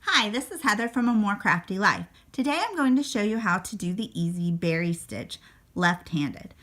Hi, this is Heather from A More Crafty Life. Today I'm going to show you how to do the easy berry stitch left-handed.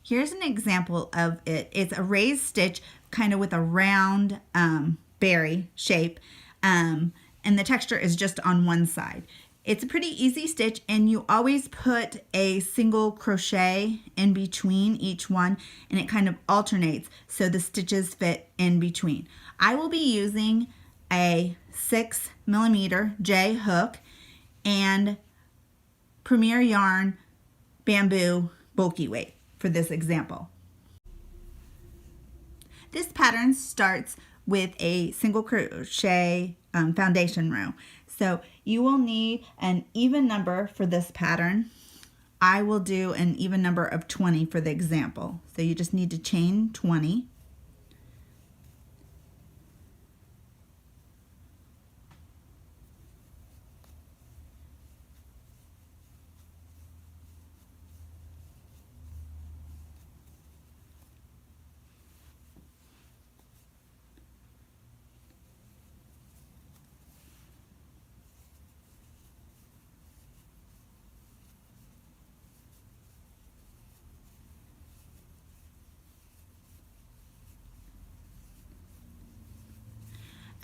Here's an example of it. It's a raised stitch kind of with a round berry shape and the texture is just on one side. It's a pretty easy stitch and you always put a single crochet in between each one and it kind of alternates so the stitches fit in between. I will be using a 6mm J hook and Premier Yarn bamboo bulky weight for this example. This pattern starts with a single crochet foundation row. So you will need an even number for this pattern. I will do an even number of 20 for the example. So you just need to chain 20.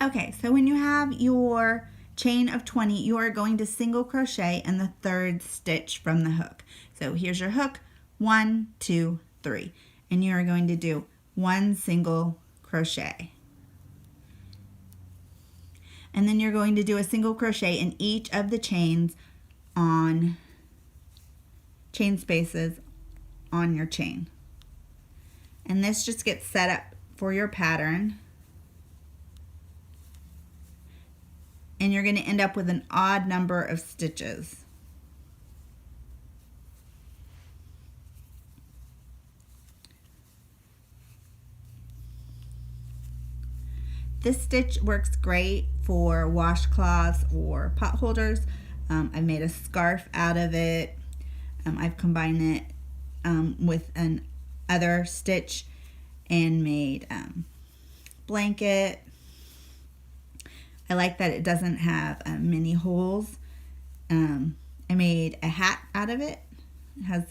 Okay, so when you have your chain of 20, you are going to single crochet in the third stitch from the hook. So here's your hook, 1, 2, 3, and you are going to do one single crochet. And then you're going to do a single crochet in each of the chains on chain spaces on your chain. And this just gets set up for your pattern. And you're going to end up with an odd number of stitches. This stitch works great for washcloths or pot holders. I've made a scarf out of it. I've combined it with an other stitch and made blanket. I like that it doesn't have many holes. I made a hat out of it. It has,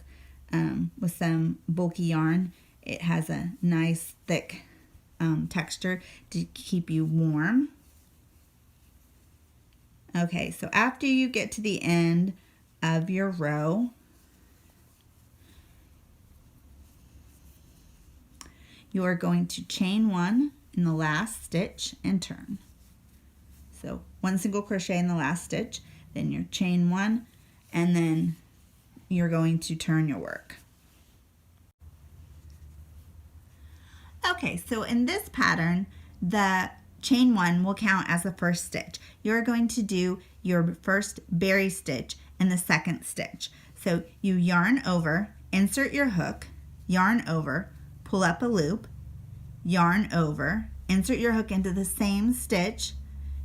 with some bulky yarn, it has a nice thick texture to keep you warm. Okay, so after you get to the end of your row, you are going to chain 1 in the last stitch and turn. So one single crochet in the last stitch, then your chain 1, and then you're going to turn your work. Okay, so in this pattern, the chain 1 will count as the first stitch. You're going to do your first berry stitch in the second stitch. So you yarn over, insert your hook, yarn over, pull up a loop, yarn over, insert your hook into the same stitch,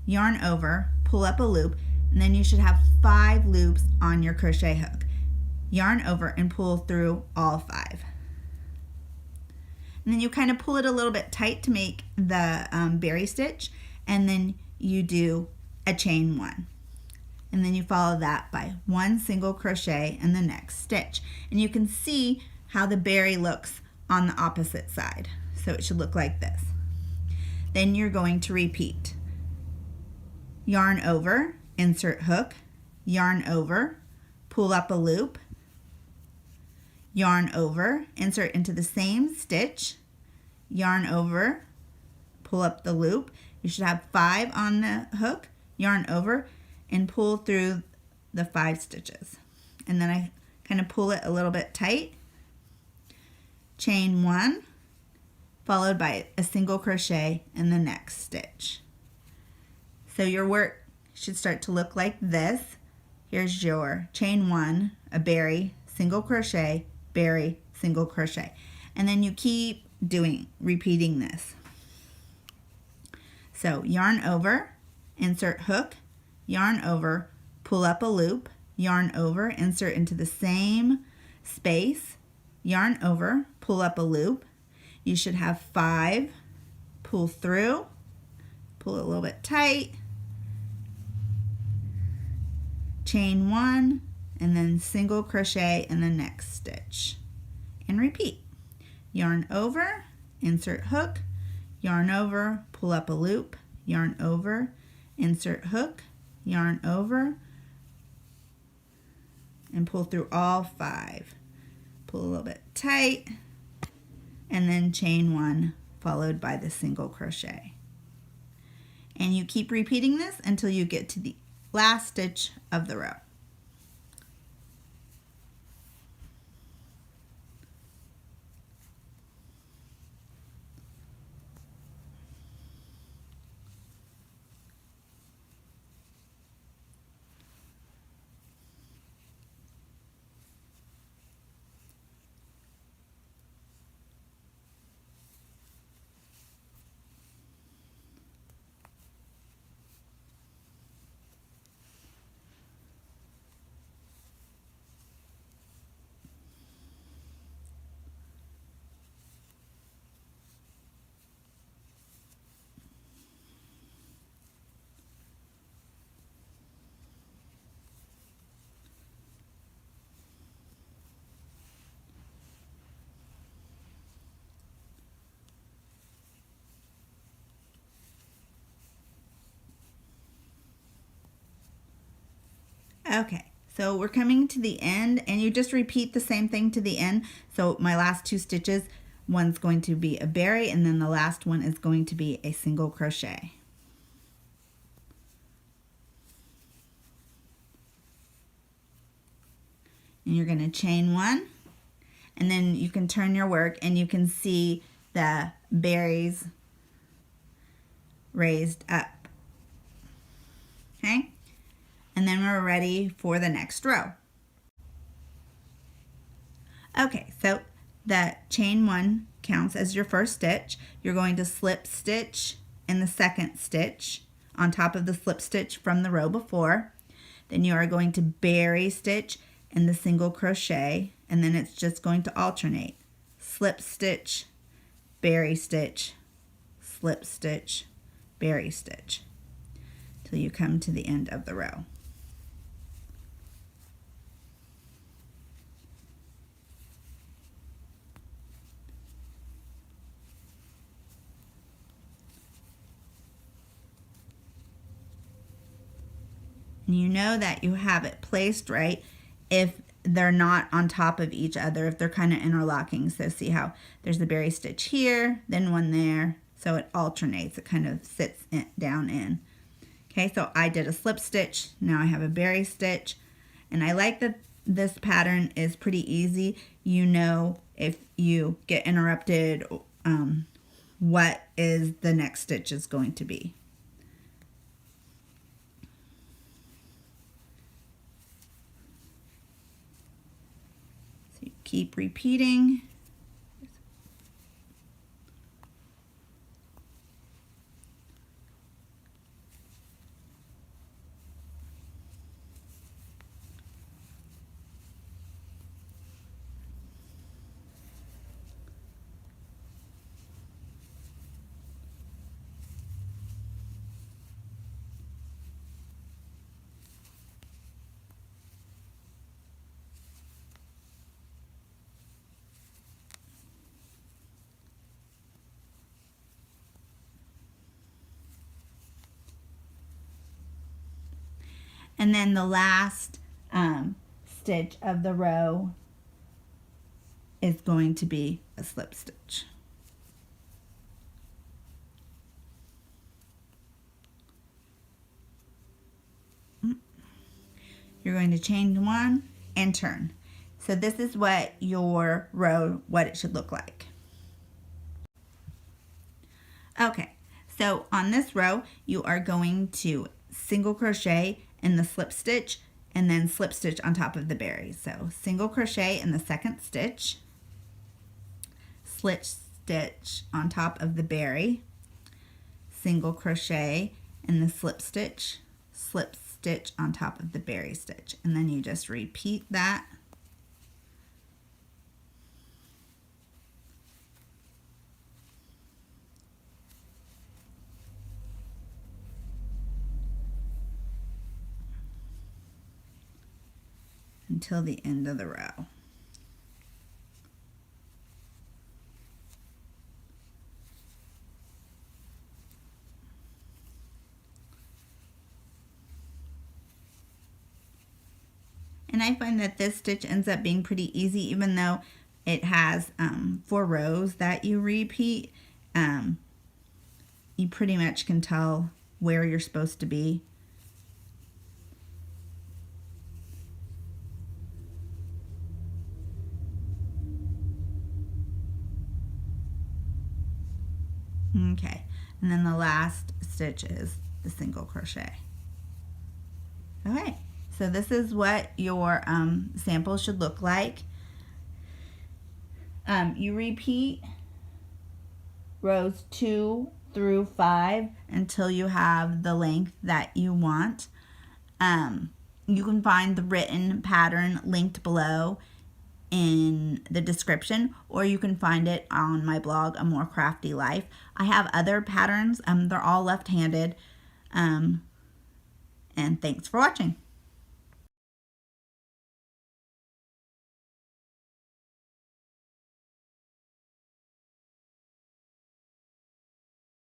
yarn over, pull up a loop, and then you should have 5 loops on your crochet hook. Yarn over and pull through all 5. And then you kind of pull it a little bit tight to make the berry stitch, and then you do a chain 1. And then you follow that by one single crochet in the next stitch. And you can see how the berry looks on the opposite side. So it should look like this. Then you're going to repeat. Yarn over, insert hook, yarn over, pull up a loop, yarn over, insert into the same stitch, yarn over, pull up the loop. You should have 5 on the hook, yarn over, and pull through the 5 stitches. And then I kind of pull it a little bit tight, chain 1, followed by a single crochet in the next stitch. So your work should start to look like this. Here's your chain 1, a berry, single crochet, berry, single crochet. And then you keep repeating this. So yarn over, insert hook, yarn over, pull up a loop, yarn over, insert into the same space, yarn over, pull up a loop. You should have 5, pull through, pull it a little bit tight, chain 1, and then single crochet in the next stitch, and repeat. Yarn over, insert hook, yarn over, pull up a loop, yarn over, insert hook, yarn over, and pull through all 5. Pull a little bit tight, and then chain 1 followed by the single crochet. And you keep repeating this until you get to the last stitch of the row. Okay, so we're coming to the end, and you just repeat the same thing to the end. So my last 2 stitches, one's going to be a berry, and then the last one is going to be a single crochet. And you're going to chain 1, and then you can turn your work and you can see the berries raised up. Okay? And then we're ready for the next row. Okay, so the chain 1 counts as your first stitch. You're going to slip stitch in the second stitch on top of the slip stitch from the row before. Then you are going to berry stitch in the single crochet, and then it's just going to alternate. Slip stitch, berry stitch, slip stitch, berry stitch, till you come to the end of the row. And you know that you have it placed right if they're not on top of each other, if they're kind of interlocking. So see how there's a berry stitch here, then one there. So it alternates, it kind of sits down in. Okay, so I did a slip stitch, now I have a berry stitch. And I like that this pattern is pretty easy. You know if you get interrupted, what is the next stitch is going to be. Keep repeating. And then the last stitch of the row is going to be a slip stitch. You're going to chain 1 and turn. So this is what your row, what it should look like. Okay, so on this row, you are going to single crochet in the slip stitch and then slip stitch on top of the berries. So single crochet in the second stitch, slip stitch on top of the berry, single crochet in the slip stitch on top of the berry stitch, and then you just repeat that. until the end of the row. And I find that this stitch ends up being pretty easy, even though it has 4 rows that you repeat. You pretty much can tell where you're supposed to be. Okay, and then the last stitch is the single crochet. Okay, so this is what your sample should look like. You repeat rows 2 through 5 until you have the length that you want. You can find the written pattern linked below in the description, or you can find it on my blog, A More Crafty Life. I have other patterns. They're all left-handed. And thanks for watching.